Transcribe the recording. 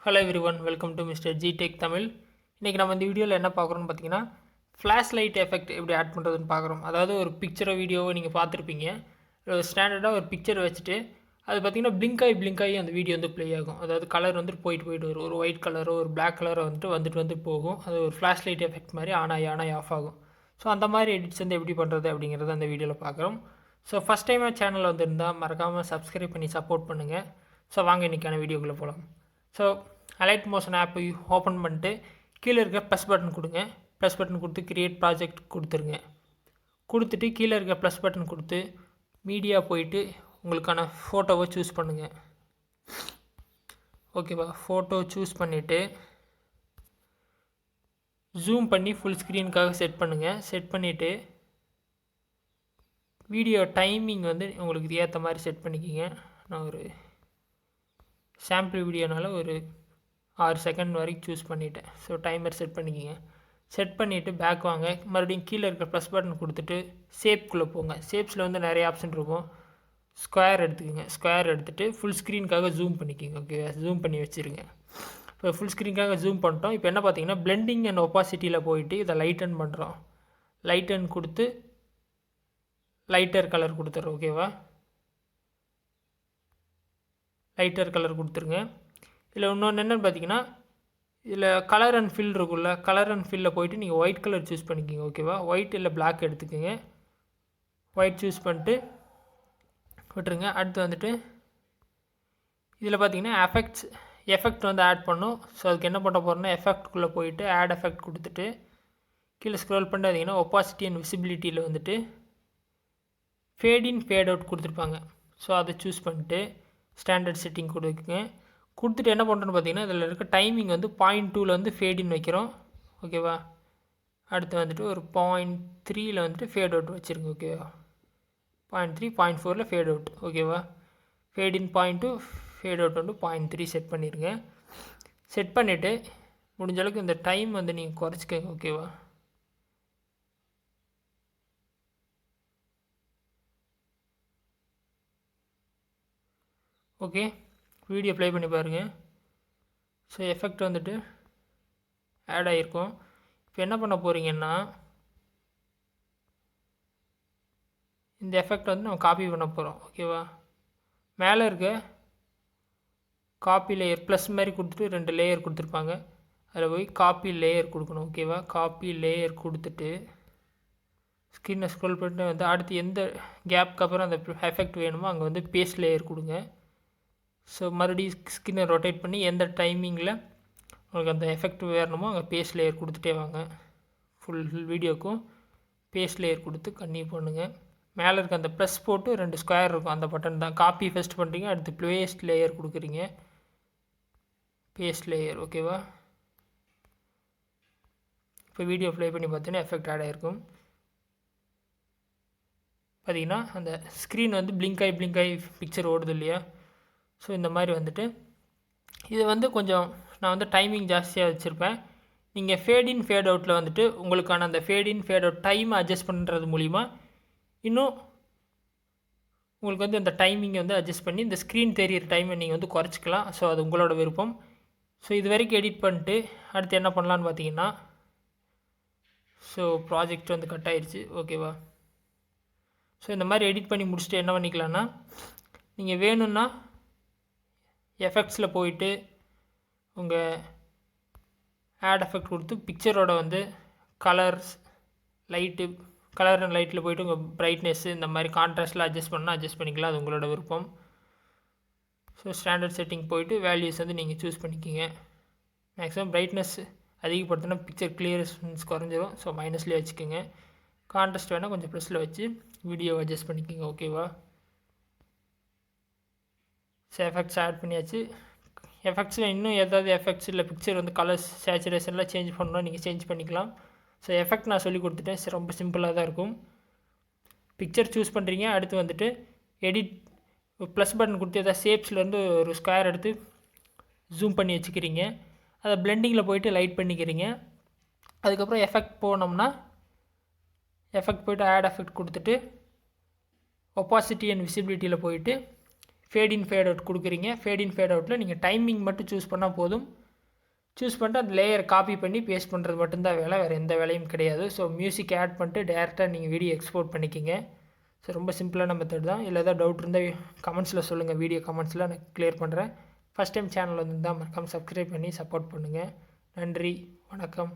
Hello everyone, welcome to mister G tech Tamil. இன்றைக்கி நம்ம இந்த வீடியோவில் என்ன பார்க்குறோன்னு பார்த்தீங்கன்னா, ஃப்ளாஷ் லைட் எஃபெக்ட் எப்படி ஆட் பண்ணுறதுன்னு பார்க்குறோம். அதாவது ஒரு பிக்சரோ வீடியோவோ நீங்கள் பார்த்துருப்பீங்க. ஒரு ஸ்டாண்டர்டாக ஒரு பிக்சர் வச்சுட்டு அது பார்த்தீங்கன்னா பிளிங்க் ஆகி அந்த வீடியோ வந்து ப்ளே ஆகும். அதாவது கலர் வந்துட்டு போயிட்டு வரும். ஒரு ஒயிட் கலரோ ஒரு பிளாக் கலரோ வந்துட்டு போகும். அது ஒரு ஃப்ளாஷ் லைட் எஃபெக்ட் மாதிரி ஆன் ஆகி ஆஃப் ஆகும். ஸோ அந்த மாதிரி எடிட்ஸ் வந்து எப்படி பண்ணுறது அப்படிங்கிறத அந்த வீடியோவில் பார்க்குறோம். ஸோ ஃபஸ்ட் டைமாக சேனல் வந்துருந்தால் மறக்காமல் சப்ஸ்கிரைப் பண்ணி சப்போர்ட் பண்ணுங்கள். ஸோ வாங்க இன்றைக்கான வீடியோக்குள்ளே போகலாம். ஸோ அலைட் மோஷன் ஆப்பை ஓப்பன் பண்ணிட்டு கீழே இருக்க ப்ளஸ் பட்டன் கொடுங்க. ப்ளஸ் பட்டன் கொடுத்து கிரியேட் ப்ராஜெக்ட் கொடுத்துருங்க. கொடுத்துட்டு கீழே இருக்க ப்ளஸ் பட்டன் கொடுத்து மீடியா போயிட்டு உங்களுக்கான ஃபோட்டோவை சூஸ் பண்ணுங்கள். ஓகேவா? ஃபோட்டோ சூஸ் பண்ணிவிட்டு ஜூம் பண்ணி ஃபுல் ஸ்க்ரீனுக்காக செட் பண்ணுங்கள். செட் பண்ணிவிட்டு வீடியோ டைமிங் வந்து உங்களுக்கு ஏற்ற மாதிரி செட் பண்ணிக்கிங்க. நான் ஒரு சாம்பிள் வீடியோனால ஒரு 6 செகண்ட் வரைக்கும் சூஸ் பண்ணிவிட்டேன். ஸோ டைமர் செட் பண்ணிக்கிங்க. செட் பண்ணிவிட்டு பேக் வாங்க. மறுபடியும் கீழே இருக்க ப்ளஸ் பட்டன் கொடுத்துட்டு ஷேப்குள்ளே போங்க. ஷேப்ஸில் வந்து நிறைய ஆப்ஷன் இருக்கும். ஸ்கொயர் எடுத்துக்கோங்க. ஸ்கொயர் எடுத்துகிட்டு ஃபுல் ஸ்க்ரீனுக்காக ஜூம் பண்ணிக்கிங்க. ஓகே, ஜூம் பண்ணி வச்சுருங்க. இப்போ ஃபுல் ஸ்க்ரீனுக்காக ஜூம் பண்ணிட்டோம். இப்போ என்ன பார்த்தீங்கன்னா பிளெண்டிங் அண்ட் ஒப்பாசிட்டியில் போயிட்டு இதை லைட்டன் பண்ணுறோம். லைட்டன் கொடுத்து லைட்டர் கலர் கொடுத்துட்றோம். ஓகேவா? லைட்டர் கலர் கொடுத்துருங்க. இதில் இன்னொன்று என்னென்னு பார்த்தீங்கன்னா, இதில் கலர் அண்ட் ஃபில் இருக்குல்ல, கலர் அண்ட் ஃபில்லில் போய்ட்டு நீங்கள் ஒயிட் கலர் சூஸ் பண்ணிக்கிங்க. ஓகேவா? ஒயிட் இல்லை பிளாக் எடுத்துக்கோங்க. ஒயிட் சூஸ் பண்ணிட்டு விட்டுருங்க. அடுத்து வந்துட்டு இதில் பார்த்தீங்கன்னா எஃபெக்ட் வந்து ஆட் பண்ணும். ஸோ அதுக்கு என்ன பண்ண போகிறோன்னா எஃபெக்ட்குள்ளே போயிட்டு ஆட் எஃபெக்ட் கொடுத்துட்டு கீழே ஸ்க்ரோல் பண்ணிட்டு பார்த்தீங்கன்னா ஒப்பாசிட்டி அண்ட் விசிபிலிட்டியில் வந்துட்டு ஃபேட் இன் ஃபேட் அவுட் கொடுத்துருப்பாங்க. ஸோ அதை சூஸ் பண்ணிட்டு ஸ்டாண்டர்ட் செட்டிங் கொடுக்குங்க. கொடுத்துட்டு என்ன பண்ணுறோன்னு பார்த்தீங்கன்னா இதில் இருக்க டைமிங் வந்து 0.2 வந்து ஃபேடின் வைக்கிறோம். ஓகேவா? அடுத்து வந்துட்டு ஒரு 0.3 வந்துட்டு ஃபேட் அவுட் வச்சுருங்க. ஓகேவா? 0.3 0.4 ஃபேட் அவுட். ஓகேவா? ஃபேடின் 0.2 ஃபேட் அவுட் வந்து 0.3 செட் பண்ணிடுங்க. செட் பண்ணிவிட்டு முடிஞ்ச அளவுக்கு இந்த டைம் வந்து நீங்கள் குறைச்சிக்கோங்க. ஓகேவா? ஓகே, வீடியோ ப்ளே பண்ணி பாருங்கள். ஸோ எஃபெக்ட் வந்துட்டு ஆட் ஆகிருக்கும். இப்போ என்ன பண்ண போகிறீங்கன்னா இந்த எஃபெக்ட் வந்து நம்ம காப்பி பண்ண போகிறோம். ஓகேவா? மேலே இருக்க காப்பி லேயர் ப்ளஸ் மாதிரி கொடுத்துட்டு 2 லேயர் கொடுத்துருப்பாங்க. அதில் போய் காப்பி லேயர் கொடுக்கணும். ஓகேவா? காப்பி லேயர் கொடுத்துட்டு ஸ்க்ரீனை ஸ்க்ரோல் பண்ணிட்டு வந்து அடுத்து எந்த கேப்புக்கு அப்புறம் அந்த எஃபெக்ட் வேணுமோ அங்கே வந்து பேஸ்ட் லேயர் கொடுங்க. ஸோ மறுபடியும் ஸ்க்ரீனை ரொட்டேட் பண்ணி எந்த டைமிங்கில் உங்களுக்கு அந்த எஃபெக்ட் வேணுமோ அங்கே பேஸ்ட் லேயர் கொடுத்துட்டே வாங்க. ஃபுல் வீடியோக்கும் பேஸ்ட் லேயர் கொடுத்து கன்டினியூ பண்ணுங்கள். மேலே இருக்க அந்த ப்ளஸ் போட்டு 2 ஸ்கொயர் இருக்கும், அந்த பட்டன் தான். காப்பி ஃபஸ்ட் பண்ணுறீங்க, அடுத்து பேஸ்ட் லேயர் கொடுக்குறீங்க. Paste layer. ஓகேவா? இப்போ வீடியோ ப்ளே பண்ணி பார்த்தீங்கன்னா எஃபெக்ட் ஆட் ஆகிருக்கும். பார்த்தீங்கன்னா அந்த ஸ்க்ரீன் வந்து பிளிங்க் ஆகி பிக்சர் ஓடுது இல்லையா? ஸோ இந்த மாதிரி வந்துட்டு இது வந்து கொஞ்சம் நான் வந்து டைமிங் ஜாஸ்தியாக வச்சுருப்பேன். நீங்கள் ஃபேட் இன் ஃபேட் அவுட்டில் வந்துட்டு உங்களுக்கான அந்த ஃபேட் இன் ஃபேட் அவுட் டைமை அட்ஜஸ்ட் பண்ணுறது மூலிமா இன்னும் உங்களுக்கு வந்து அந்த டைமிங்கை வந்து அட்ஜஸ்ட் பண்ணி இந்த ஸ்க்ரீன் தெரியிற டைமை நீங்கள் வந்து குறைச்சிக்கலாம். ஸோ அது உங்களோட விருப்பம். ஸோ இது வரைக்கும் எடிட் பண்ணிட்டு அடுத்து என்ன பண்ணலான்னு பார்த்தீங்கன்னா, ஸோ ப்ராஜெக்ட் வந்து கட் ஆயிடுச்சு. ஓகேவா? ஸோ இந்த மாதிரி எடிட் பண்ணி முடிச்சுட்டு என்ன பண்ணிக்கலான்னா, நீங்கள் வேணும்னா எஃபெக்ட்ஸில் போயிட்டு உங்கள் ஆட் எஃபெக்ட் கொடுத்து பிக்சரோட வந்து கலர்ஸ் கலர் அண்ட் லைட்டில் போய்ட்டு உங்கள் பிரைட்னஸ்ஸு இந்த மாதிரி கான்ட்ராஸ்ட்லாம் அட்ஜஸ்ட் பண்ணிக்கலாம். அது உங்களோட விருப்பம். ஸோ ஸ்டாண்டர்ட் செட்டிங் போய்ட்டு வேல்யூஸ் வந்து நீங்கள் சூஸ் பண்ணிக்கிங்க. மேக்ஸிமம் பிரைட்னஸ் அதிகப்படுத்தினா பிக்சர் கிளியரன்ஸ் குறைஞ்சிரும். ஸோ மைனஸ்லேயே வச்சுக்கோங்க. கான்ட்ராஸ்ட் வேணால் கொஞ்சம் ப்ளஸில் வச்சு வீடியோ அட்ஜஸ்ட் பண்ணிக்கோங்க. ஓகேவா? ஸோ எஃபெக்ட்ஸ் ஆட் பண்ணியாச்சு. எஃபெக்ட்ஸில் இன்னும் ஏதாவது எஃபெக்ட்ஸ் இல்லை பிக்சர் வந்து கலர்ஸ் சேச்சுரேஷன்லாம் சேஞ்ச் பண்ணணும், நீங்கள் சேஞ்ச் பண்ணிக்கலாம். ஸோ எஃபெக்ட் நான் சொல்லி கொடுத்துட்டேன். ரொம்ப சிம்பிளாக தான் இருக்கும். பிக்சர் சூஸ் பண்ணுறீங்க. அடுத்து வந்துட்டு எடிட் ப்ளஸ் பட்டன் கொடுத்து ஏதாவது ஷேப்ஸ்லேருந்து ஒரு ஸ்கொயர் எடுத்து ஜூம் பண்ணி வச்சுக்கிறீங்க. அதை பிளெண்டிங்கில் போய்ட்டு லைட் பண்ணிக்கிறீங்க. அதுக்கப்புறம் எஃபெக்ட் போனோம்னா எஃபெக்ட் போய்ட்டு ஆட் எஃபெக்ட் கொடுத்துட்டு ஒப்பாசிட்டி அண்ட் விசிபிலிட்டியில் போயிட்டு ஃபேட் இன் ஃபேட் அவுட் கொடுக்குறீங்க. ஃபேட் இன் ஃபேட் அவுட்டில் நீங்கள் டைமிங் மட்டும் சூஸ் பண்ணால் போதும். சூஸ் பண்ணிட்டு அந்த லேயர் காப்பி பண்ணி பேஸ்ட் பண்ணுறது மட்டும்தான் வேலை, வேறு எந்த வேலையும் கிடையாது. ஸோ மியூசிக் ஆட் பண்ணிட்டு டேரெக்டாக நீங்கள் வீடியோ எக்ஸ்போர்ட் பண்ணிக்கிங்க. ஸோ ரொம்ப சிம்பிளான மெத்தட் தான். இல்லை ஏதாவது டவுட் இருந்தால் கமெண்ட்ஸில் சொல்லுங்கள், வீடியோ கமெண்ட்ஸில் நான் கிளியர் பண்ணுறேன். ஃபஸ்ட் டைம் சேனல் வந்து தான் மறக்காமல் சப்ஸ்கிரைப் பண்ணி சப்போர்ட் பண்ணுங்கள். நன்றி, வணக்கம்.